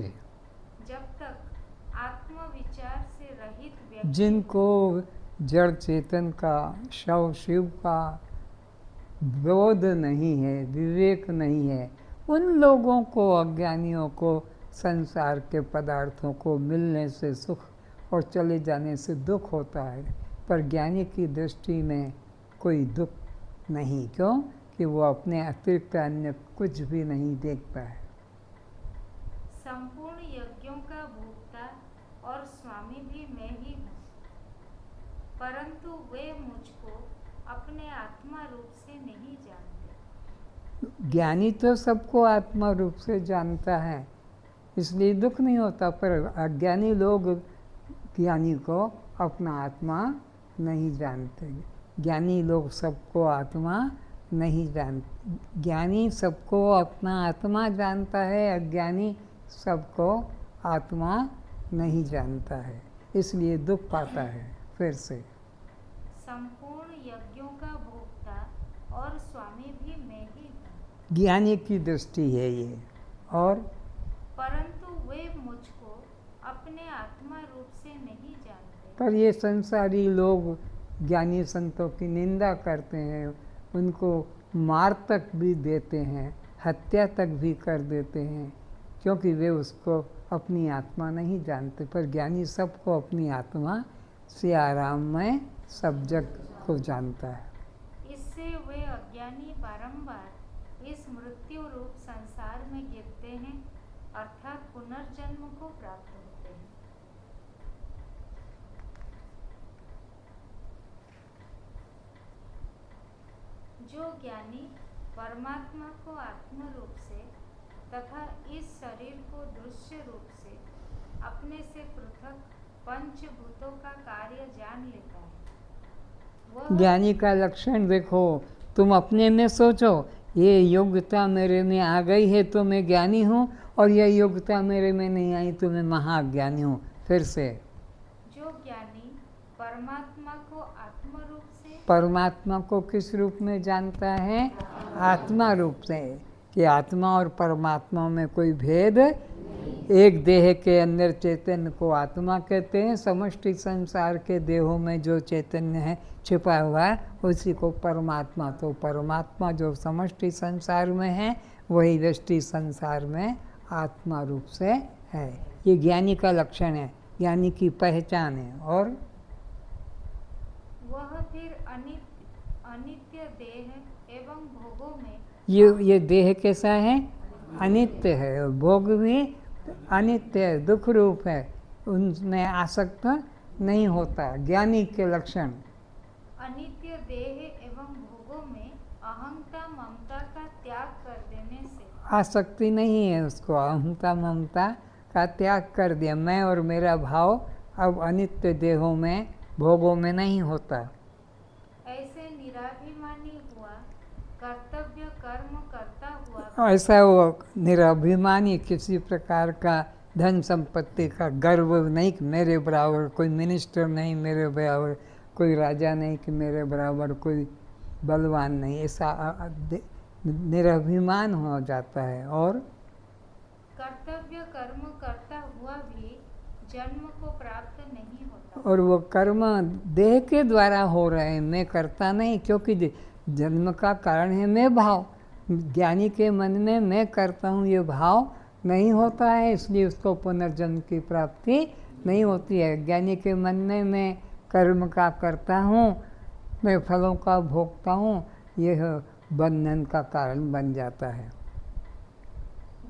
जब तक आत्म विचार से रहित व्यक्ति जिनको जड़ चेतन का, शव शिव का बोध नहीं है, विवेक नहीं है, उन लोगों को, अज्ञानियों को संसार के पदार्थों को मिलने से सुख और चले जाने से दुख होता है। पर ज्ञानी की दृष्टि में कोई दुख नहीं। क्यों? कि वो अपने अतिरिक्त अन्य कुछ भी नहीं देखता है। संपूर्ण यज्ञों का भोक्ता और स्वामी भी मैं ही हूँ, परंतु वे मुझको अपने आत्मा रूप से नहीं जानते। ज्ञानी तो सबको आत्मा रूप से जानता है, इसलिए दुख नहीं होता। पर अज्ञानी लोग ज्ञानी को अपना आत्मा नहीं जानते। ज्ञानी लोग सबको आत्मा नहीं जानते। ज्ञानी सबको अपना आत्मा जानता है, अज्ञानी सबको आत्मा नहीं जानता है, इसलिए दुख पाता है। फिर से संपूर्ण यज्ञों का भोक्ता और स्वामी भी मैं ही हूँ। ज्ञानी की दृष्टि है ये। और परंतु वे मुझको अपने आत्मा रूप से नहीं जानते। पर ये संसारी लोग ज्ञानी संतों की निंदा करते हैं, उनको मार तक भी देते हैं, हत्या तक भी कर देते हैं, क्योंकि वे उसको अपनी आत्मा नहीं जानते। पर ज्ञानी सबको अपनी आत्मा से आराम में सब जग को जानता है। इससे वे अज्ञानी बारंबार इस मृत्यु रूप संसार में गिरते हैं, अर्थात पुनर्जन्म को प्राप्त होते हैं। जो ज्ञानी परमात्मा को आत्म रूप से तथा इस शरीर को दृश्य रूप से अपने से पृथक पंचभूतों का कार्य जान लेता है, वह ज्ञानी का लक्षण देखो, तुम अपने में सोचो, ये योग्यता मेरे में आ गई है तो मैं ज्ञानी हूँ, और यह योग्यता मेरे में नहीं आई तो मैं महाज्ञानी हूँ। फिर से जो ज्ञानी परमात्मा को आत्म रूप से, परमात्मा को किस रूप में जानता है? आत्मा रूप से। कि आत्मा और परमात्मा में कोई भेद, एक देह के अंदर चैतन्य को आत्मा कहते हैं, समष्टि संसार के देहों में जो चैतन्य है छिपा हुआ है उसी को परमात्मा। तो परमात्मा जो समष्टि संसार में है वही व्यष्टि संसार में आत्मा रूप से है। ये ज्ञानी का लक्षण है, ज्ञानी की पहचान है। और वह फिर अनित्य देह एवं भोगों में, ये देह कैसा है? अनित्य है, और भोग भी अनित्य है, दुख रूप है, उनमें आसक्त नहीं होता। ज्ञानी के लक्षण अनित्य देह एवं भोगों में अहंता ममता का त्याग कर देने से, आसक्ति नहीं है उसको, अहंता ममता का त्याग कर दिया। मैं और मेरा भाव अब अनित्य देहों में भोगों में नहीं होता। ऐसे निराभिमानी हुआ, कर्तव्य कर्म करता हुआ, ऐसा वो निराभिमानी, किसी प्रकार का धन संपत्ति का गर्व नहीं कि मेरे बराबर कोई मिनिस्टर नहीं, मेरे बराबर कोई राजा नहीं, कि मेरे बराबर कोई बलवान नहीं, ऐसा निराभिमान हो जाता है। और कर्तव्य कर्म करता हुआ भी जन्म को प्राप्त नहीं होता। और वो कर्म देह के द्वारा हो रहे हैं, मैं करता नहीं, क्योंकि जन्म का कारण है मैं भाव। ज्ञानी के मन में मैं करता हूँ ये भाव नहीं होता है, इसलिए उसको पुनर्जन्म की प्राप्ति नहीं होती है। ज्ञानी के मन में मैं कर्म का करता हूँ, मैं फलों का भोगता हूँ, यह बंधन का कारण बन जाता है।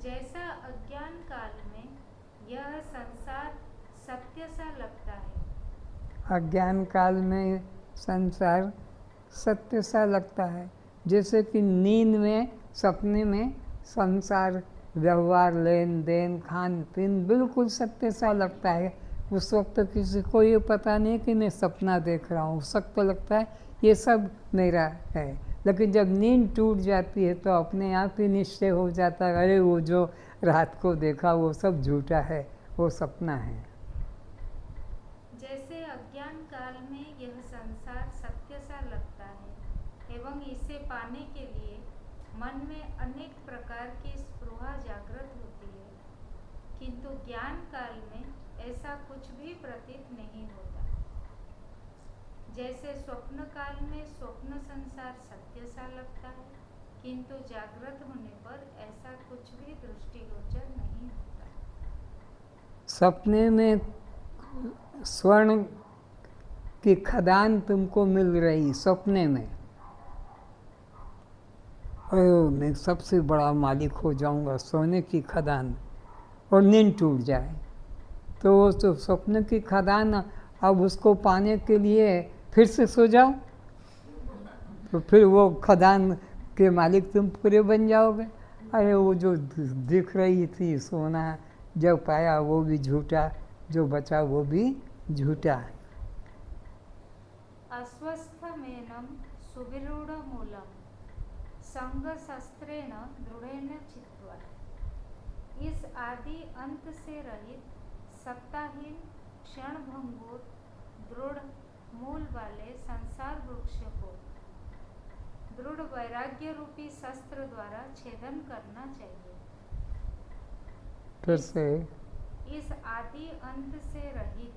जैसा अज्ञान काल में यह संसार सत्य सा लगता है, अज्ञान काल में संसार सत्य सा लगता है, जैसे कि नींद में, सपने में संसार, व्यवहार, लेन देन, खान पीन बिल्कुल सत्य सा लगता है। उस वक्त किसी को ये पता नहीं कि मैं सपना देख रहा हूँ, उस वक्त लगता है ये सब मेरा है। लेकिन जब नींद टूट जाती है तो अपने आप ही निश्चय हो जाता है, अरे वो जो रात को देखा वो सब झूठा है, वो सपना है। जैसे अज्ञान काल में यह संसार सत्य सा लगता है एवं इसे पाने के लिए मन में अनेक प्रकार की स्पृहा जागृत होती है, किंतु ज्ञान काल में ऐसा कुछ भी प्रतीत नहीं होता। जैसे स्वप्न काल में स्वप्न संसार सत्य सा लगता है, किंतु जागृत होने पर ऐसा कुछ भी दृष्टिगोचर नहीं होता। सपने में स्वर्ण की खदान तुमको मिल रही, सपने में, अरे मैं सबसे बड़ा मालिक हो जाऊंगा, सोने की खदान, और नींद टूट जाए तो वो तो स्वप्न की खदान, अब उसको पाने के लिए फिर से सो जाओ तो फिर वो खदान के मालिक तुम पूरे बन जाओगे। अरे वो जो दिख रही थी सोना, जब पाया वो भी झूठा, जो बचा वो भी झूठा। अस्वस्थमेनं सुविरूढमूलं संगशस्त्रेण दृढ़ेन चित्वा। इस आदि अंत से रहित सत्ताहीन क्षणभंगुर दृढ़ मूल वाले संसार वृक्ष को दृढ़ वैराग्य रूपी शस्त्र द्वारा छेदन करना चाहिए। फिर से इस आदि अंत से रहित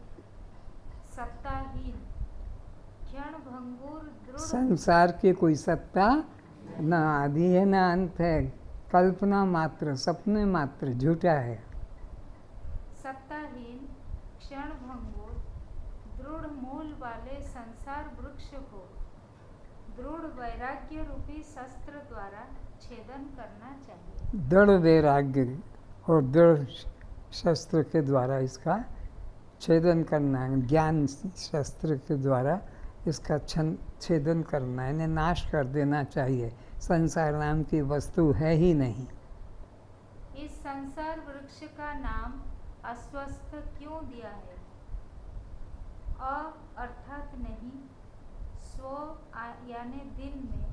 सत्ताहीन क्षणभंगुर दृढ़ संसार की कोई सत्ता न आदि है न अंत है, कल्पना मात्र, सपने मात्र, झूठा है। सत्ताहीन क्षणभंगुर दृढ़ मूल वाले संसार वृक्ष को दृढ़ वैराग्य रूपी शस्त्र द्वारा छेदन करना चाहिए। दृढ़ वैराग्य और दृढ़ शस्त्र के द्वारा इसका छेदन करना है, ज्ञान शस्त्र के द्वारा इसका छेदन करना है, इन्हें नाश कर देना चाहिए। संसार नाम की वस्तु है ही नहीं। इस संसार वृक्ष का नाम अस्वस्थ क्यों दिया है? अ अर्थात नहीं, स्व यानी दिल में,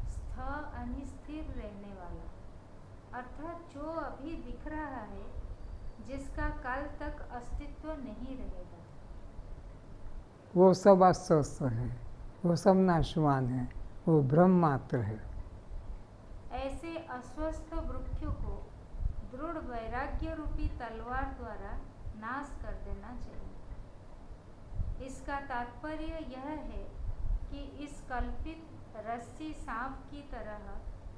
स्थ यानी स्थिर रहने वाला, अर्थात जो अभी दिख रहा है, जिसका काल तक अस्तित्व नहीं रहेगा। वो सब अस्वस्थ है, वो सब नाशवान है, वो ब्रह्म मात्र है। ऐसे अस्वस्थ वृक्ष को दृढ़ वैराग्य रूपी तलवार द्वारा नाश कर देना चाहिए। इसका तात्पर्य यह है कि इस कल्पित रस्सी सांप की तरह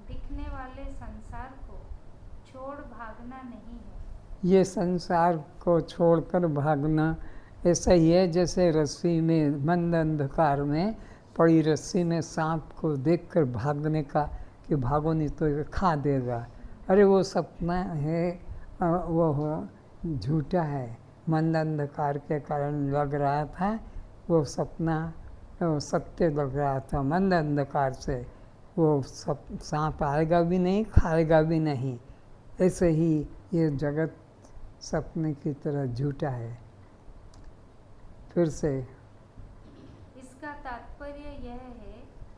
दिखने वाले संसार को छोड़ भागना नहीं है। ये संसार को छोड़कर भागना ऐसा ही है जैसे रस्सी में, मंद अंधकार में पड़ी रस्सी में सांप को देखकर भागने का, कि भागो नहीं तो ये खा देगा। अरे वो सपना है, वो झूठा है, मंद अंधकार के कारण लग रहा था, वो सपना सत्य लग रहा था। मंद अंधकार से वो सांप आएगा भी नहीं, खाएगा भी नहीं। ऐसे ही ये जगत सपने की तरह झूठा है। फिर से इसका तात्पर्य यह है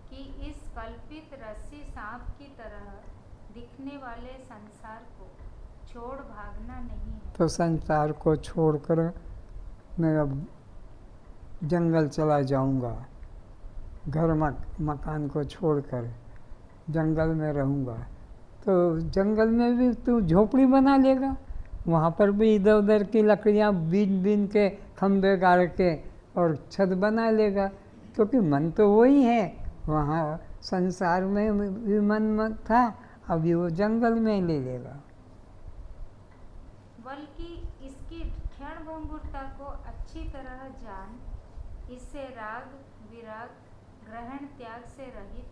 कि इस कल्पित रस्सी सांप की तरह दिखने वाले संसार को छोड़ भागना नहीं है। तो संसार को छोड़कर मैं अब जंगल चला जाऊंगा, घर मकान को छोड़कर जंगल में रहूंगा, तो जंगल में भी तू झोपड़ी बना लेगा, वहाँ पर भी इधर उधर की लकड़ियाँ बीन बीन के खंभे गाड़ के और छत बना लेगा, क्योंकि मन तो वही है। वहाँ संसार में भी मन था, अभी वो जंगल में ले लेगा। बल्कि इसकी क्षणभंगुरता को अच्छी तरह जान, इससे राग विराग ग्रहण त्याग से रहित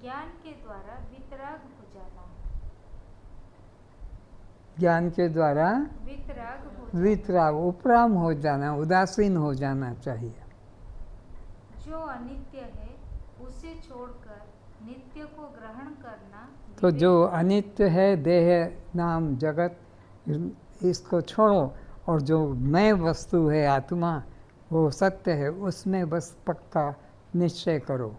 ज्ञान के द्वारा वितराग हो जाना है। ज्ञान के द्वारा वितराग, उपराम हो जाना, उदासीन हो जाना चाहिए। जो अनित्य है उसे छोड़कर नित्य को ग्रहण करना। तो जो अनित्य है, देह नाम जगत, इसको छोड़ो, और जो मैं वस्तु है आत्मा, वो सत्य है, उसमें बस पक्का निश्चय करो।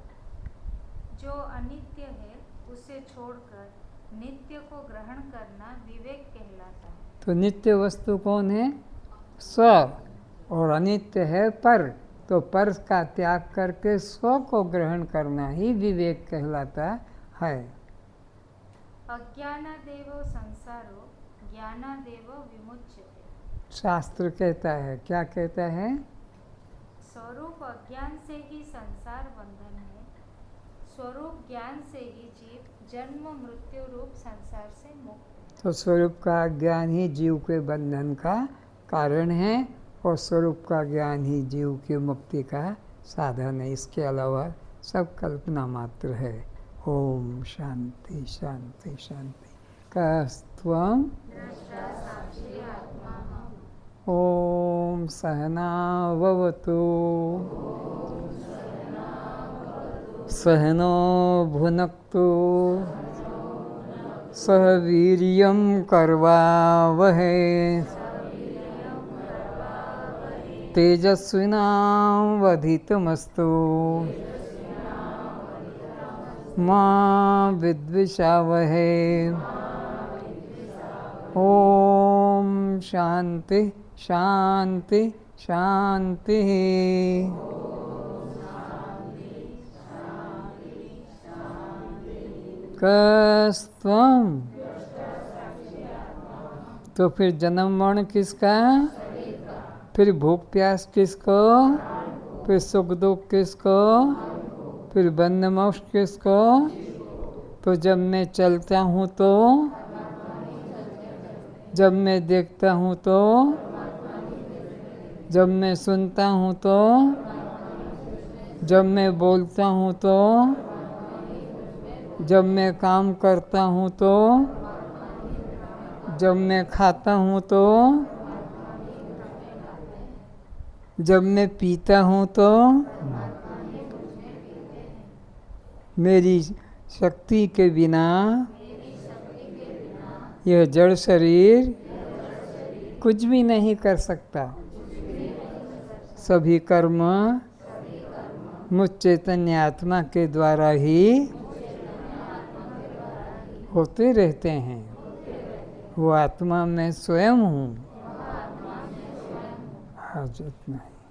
जो अनित्य है उसे छोड़कर नित्य को ग्रहण करना विवेक कहलाता है। तो नित्य वस्तु कौन है? स्व, और अनित्य है पर, तो पर का त्याग करके स्व को ग्रहण करना ही विवेक कहलाता है। अज्ञानादेव संसारो ज्ञानादेव विमुच्यते। शास्त्र कहता है, क्या कहता है? स्वरूप अज्ञान से ही संसार बंधन है, स्वरूप ज्ञान से ही जीव जन्म मृत्यु रूप संसार से मुक्त है। तो स्वरूप का ज्ञान ही जीव के बंधन का कारण है, और स्वरूप का ज्ञान ही जीव की मुक्ति का साधन है। इसके अलावा सब कल्पना मात्र है। ओम शांति शांति शांति। कस्त्वं ओम सहना भवतु, सहनो भुनक्तु, सह वीर्यं करवावहै, तेजस्विनावधितमस्तु मा विद्विषावहे। ओम शांति शांति शांति। कस्त्वं, तो फिर जन्म मरण किसका, फिर भूख प्यास किसको, फिर सुख दुख किसको, फिर बंध मोक्ष किसको। तो जब मैं चलता हूँ तो, जब मैं देखता हूँ तो, जब मैं सुनता हूँ तो, जब मैं बोलता हूँ तो, जब मैं काम करता हूँ तो, जब मैं खाता हूँ तो, जब मैं पीता हूँ तो, मेरी शक्ति के बिना यह जड़ शरीर कुछ भी नहीं कर सकता। सभी कर्म मुझ चैतन्य आत्मा के द्वारा ही होते रहते हैं। वो आत्मा मैं स्वयं हूँ। आज इतना ही।